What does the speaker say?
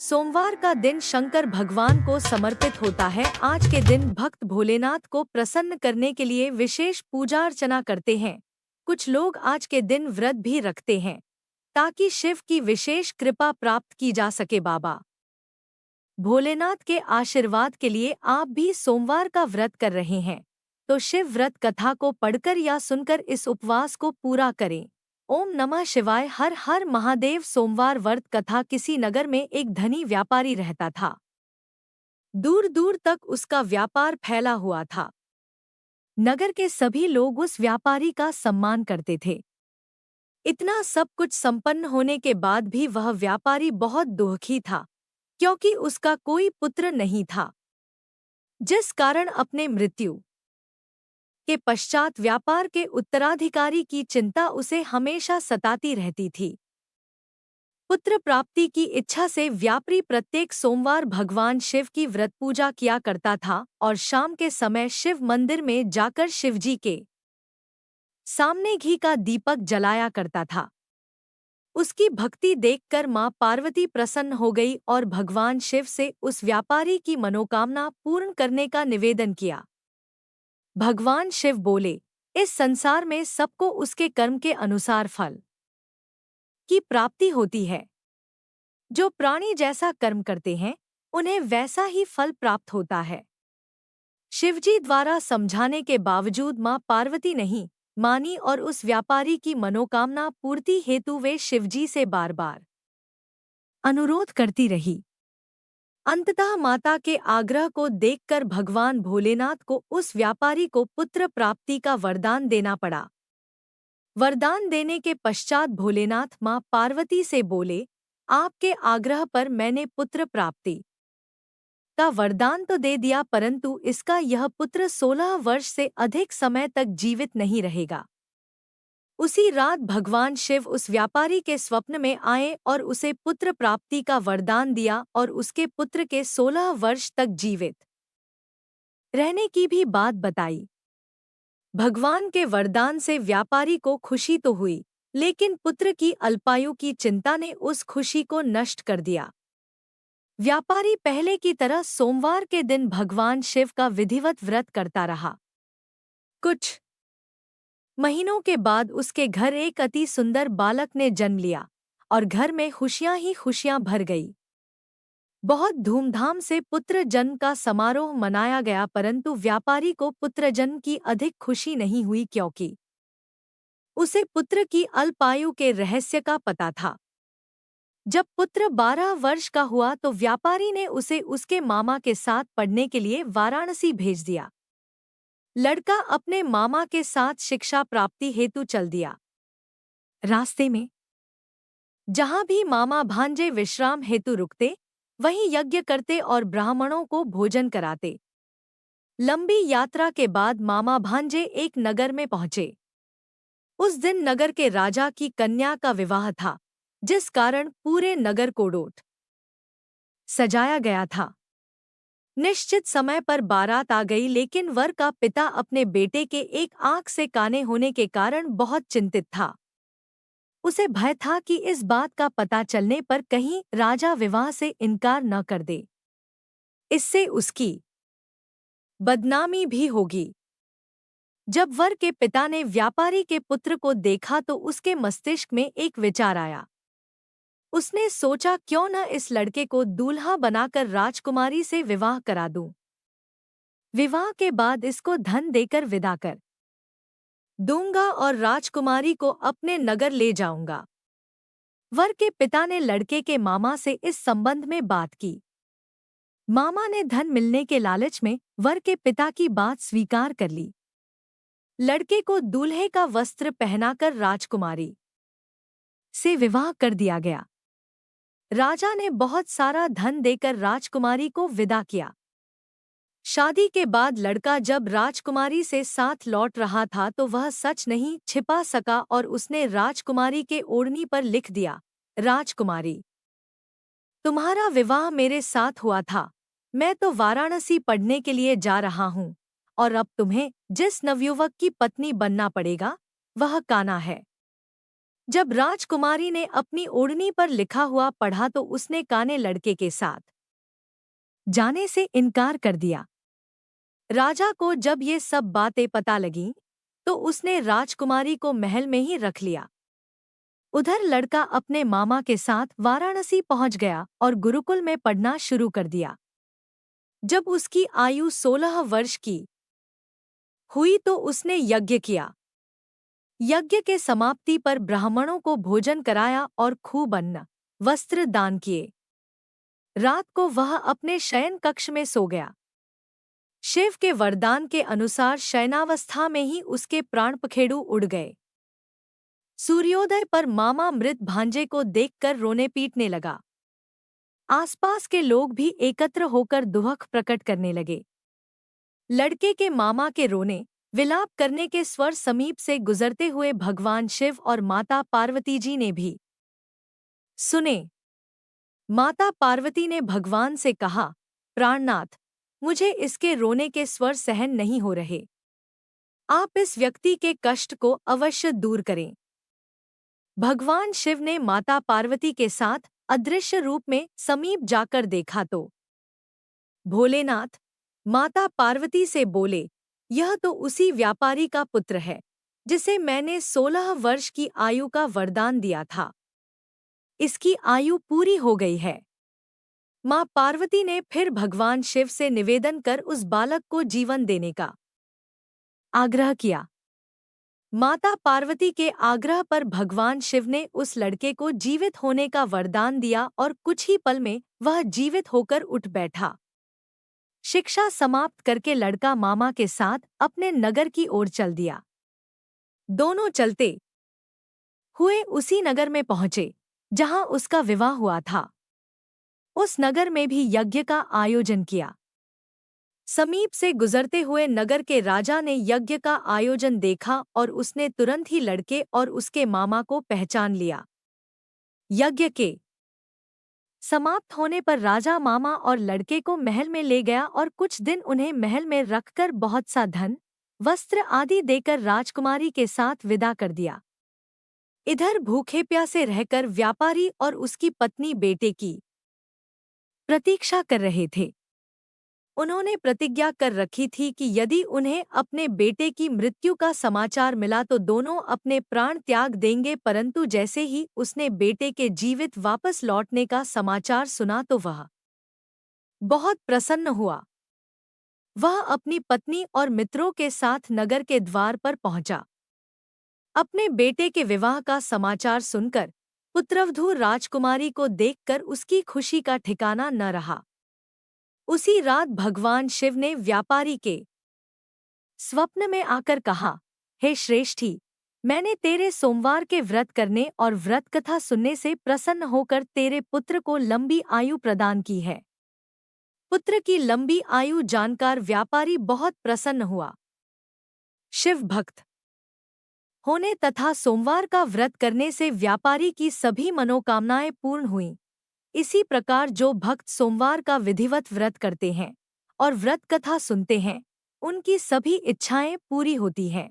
सोमवार का दिन शंकर भगवान को समर्पित होता है। आज के दिन भक्त भोलेनाथ को प्रसन्न करने के लिए विशेष पूजा अर्चना करते हैं। कुछ लोग आज के दिन व्रत भी रखते हैं ताकि शिव की विशेष कृपा प्राप्त की जा सके। बाबा भोलेनाथ के आशीर्वाद के लिए आप भी सोमवार का व्रत कर रहे हैं तो शिव व्रत कथा को पढ़कर या सुनकर इस उपवास को पूरा करें। ओम नमः शिवाय। हर हर महादेव। सोमवार व्रत कथा। किसी नगर में एक धनी व्यापारी रहता था। दूर दूर तक उसका व्यापार फैला हुआ था। नगर के सभी लोग उस व्यापारी का सम्मान करते थे। इतना सब कुछ संपन्न होने के बाद भी वह व्यापारी बहुत दुखी था क्योंकि उसका कोई पुत्र नहीं था, जिस कारण अपने मृत्यु के पश्चात व्यापार के उत्तराधिकारी की चिंता उसे हमेशा सताती रहती थी। पुत्र प्राप्ति की इच्छा से व्यापारी प्रत्येक सोमवार भगवान शिव की व्रत पूजा किया करता था और शाम के समय शिव मंदिर में जाकर शिवजी के सामने घी का दीपक जलाया करता था। उसकी भक्ति देखकर मां पार्वती प्रसन्न हो गई और भगवान शिव से उस व्यापारी की मनोकामना पूर्ण करने का निवेदन किया। भगवान शिव बोले, इस संसार में सबको उसके कर्म के अनुसार फल की प्राप्ति होती है। जो प्राणी जैसा कर्म करते हैं उन्हें वैसा ही फल प्राप्त होता है। शिवजी द्वारा समझाने के बावजूद मां पार्वती नहीं मानी और उस व्यापारी की मनोकामना पूर्ति हेतु वे शिवजी से बार बार अनुरोध करती रही। अंततः माता के आग्रह को देखकर भगवान भोलेनाथ को उस व्यापारी को पुत्र प्राप्ति का वरदान देना पड़ा। वरदान देने के पश्चात भोलेनाथ मां पार्वती से बोले, आपके आग्रह पर मैंने पुत्र प्राप्ति का वरदान तो दे दिया, परंतु इसका यह पुत्र 16 वर्ष से अधिक समय तक जीवित नहीं रहेगा। उसी रात भगवान शिव उस व्यापारी के स्वप्न में आए और उसे पुत्र प्राप्ति का वरदान दिया और उसके पुत्र के 16 वर्ष तक जीवित रहने की भी बात बताई। भगवान के वरदान से व्यापारी को खुशी तो हुई, लेकिन पुत्र की अल्पायु की चिंता ने उस खुशी को नष्ट कर दिया। व्यापारी पहले की तरह सोमवार के दिन भगवान शिव का विधिवत व्रत करता रहा। कुछ महीनों के बाद उसके घर एक अति सुंदर बालक ने जन्म लिया और घर में खुशियां ही खुशियां भर गई। बहुत धूमधाम से पुत्र जन्म का समारोह मनाया गया, परंतु व्यापारी को पुत्र जन्म की अधिक खुशी नहीं हुई क्योंकि उसे पुत्र की अल्पायु के रहस्य का पता था। जब पुत्र 12 वर्ष का हुआ तो व्यापारी ने उसे उसके मामा के साथ पढ़ने के लिए वाराणसी भेज दिया। लड़का अपने मामा के साथ शिक्षा प्राप्ति हेतु चल दिया। रास्ते में जहां भी मामा भांजे विश्राम हेतु रुकते, वहीं यज्ञ करते और ब्राह्मणों को भोजन कराते। लंबी यात्रा के बाद मामा भांजे एक नगर में पहुंचे। उस दिन नगर के राजा की कन्या का विवाह था, जिस कारण पूरे नगर को डोट सजाया गया था। निश्चित समय पर बारात आ गई, लेकिन वर का पिता अपने बेटे के एक आंख से काने होने के कारण बहुत चिंतित था। उसे भय था कि इस बात का पता चलने पर कहीं राजा विवाह से इनकार न कर दे, इससे उसकी बदनामी भी होगी। जब वर के पिता ने व्यापारी के पुत्र को देखा तो उसके मस्तिष्क में एक विचार आया। उसने सोचा, क्यों न इस लड़के को दूल्हा बनाकर राजकुमारी से विवाह करा दूं। विवाह के बाद इसको धन देकर विदा कर दूंगा और राजकुमारी को अपने नगर ले जाऊंगा। वर के पिता ने लड़के के मामा से इस संबंध में बात की। मामा ने धन मिलने के लालच में वर के पिता की बात स्वीकार कर ली। लड़के को दूल्हे का वस्त्र पहनाकर राजकुमारी से विवाह कर दिया गया। राजा ने बहुत सारा धन देकर राजकुमारी को विदा किया। शादी के बाद लड़का जब राजकुमारी से साथ लौट रहा था तो वह सच नहीं छिपा सका और उसने राजकुमारी के ओढ़नी पर लिख दिया, राजकुमारी, तुम्हारा विवाह मेरे साथ हुआ था। मैं तो वाराणसी पढ़ने के लिए जा रहा हूँ और अब तुम्हें जिस नवयुवक की पत्नी बनना पड़ेगा वह कान्हा है। जब राजकुमारी ने अपनी ओढ़नी पर लिखा हुआ पढ़ा तो उसने काने लड़के के साथ जाने से इनकार कर दिया। राजा को जब ये सब बातें पता लगीं, तो उसने राजकुमारी को महल में ही रख लिया। उधर लड़का अपने मामा के साथ वाराणसी पहुंच गया और गुरुकुल में पढ़ना शुरू कर दिया। जब उसकी आयु 16 वर्ष की हुई तो उसने यज्ञ किया। यज्ञ के समाप्ति पर ब्राह्मणों को भोजन कराया और खूब अन्न वस्त्र दान किए। रात को वह अपने शयन कक्ष में सो गया। शिव के वरदान के अनुसार शयनावस्था में ही उसके प्राण पखेरु उड़ गए। सूर्योदय पर मामा मृत भांजे को देखकर रोने पीटने लगा। आसपास के लोग भी एकत्र होकर दुख प्रकट करने लगे। लड़के के मामा के रोने विलाप करने के स्वर समीप से गुजरते हुए भगवान शिव और माता पार्वती जी ने भी सुने। माता पार्वती ने भगवान से कहा, प्राणनाथ, मुझे इसके रोने के स्वर सहन नहीं हो रहे। आप इस व्यक्ति के कष्ट को अवश्य दूर करें। भगवान शिव ने माता पार्वती के साथ अदृश्य रूप में समीप जाकर देखा तो भोलेनाथ माता पार्वती से बोले, यह तो उसी व्यापारी का पुत्र है जिसे मैंने 16 वर्ष की आयु का वरदान दिया था। इसकी आयु पूरी हो गई है। मां पार्वती ने फिर भगवान शिव से निवेदन कर उस बालक को जीवन देने का आग्रह किया। माता पार्वती के आग्रह पर भगवान शिव ने उस लड़के को जीवित होने का वरदान दिया और कुछ ही पल में वह जीवित होकर उठ बैठा। शिक्षा समाप्त करके लड़का मामा के साथ अपने नगर की ओर चल दिया। दोनों चलते हुए उसी नगर में पहुंचे जहां उसका विवाह हुआ था। उस नगर में भी यज्ञ का आयोजन किया। समीप से गुजरते हुए नगर के राजा ने यज्ञ का आयोजन देखा और उसने तुरंत ही लड़के और उसके मामा को पहचान लिया। यज्ञ के समाप्त होने पर राजा मामा और लड़के को महल में ले गया और कुछ दिन उन्हें महल में रखकर बहुत सा धन, वस्त्र आदि देकर राजकुमारी के साथ विदा कर दिया। इधर भूखे प्यासे रहकर व्यापारी और उसकी पत्नी बेटे की प्रतीक्षा कर रहे थे। उन्होंने प्रतिज्ञा कर रखी थी कि यदि उन्हें अपने बेटे की मृत्यु का समाचार मिला तो दोनों अपने प्राण त्याग देंगे, परंतु जैसे ही उसने बेटे के जीवित वापस लौटने का समाचार सुना तो वह बहुत प्रसन्न हुआ। वह अपनी पत्नी और मित्रों के साथ नगर के द्वार पर पहुंचा। अपने बेटे के विवाह का समाचार सुनकर पुत्रवधू राजकुमारी को देखकर उसकी खुशी का ठिकाना न रहा। उसी रात भगवान शिव ने व्यापारी के स्वप्न में आकर कहा, हे श्रेष्ठी, मैंने तेरे सोमवार के व्रत करने और व्रत कथा सुनने से प्रसन्न होकर तेरे पुत्र को लंबी आयु प्रदान की है। पुत्र की लंबी आयु जानकर व्यापारी बहुत प्रसन्न हुआ। शिव भक्त होने तथा सोमवार का व्रत करने से व्यापारी की सभी मनोकामनाएं पूर्ण हुईं। इसी प्रकार जो भक्त सोमवार का विधिवत व्रत करते हैं और व्रत कथा सुनते हैं, उनकी सभी इच्छाएं पूरी होती हैं।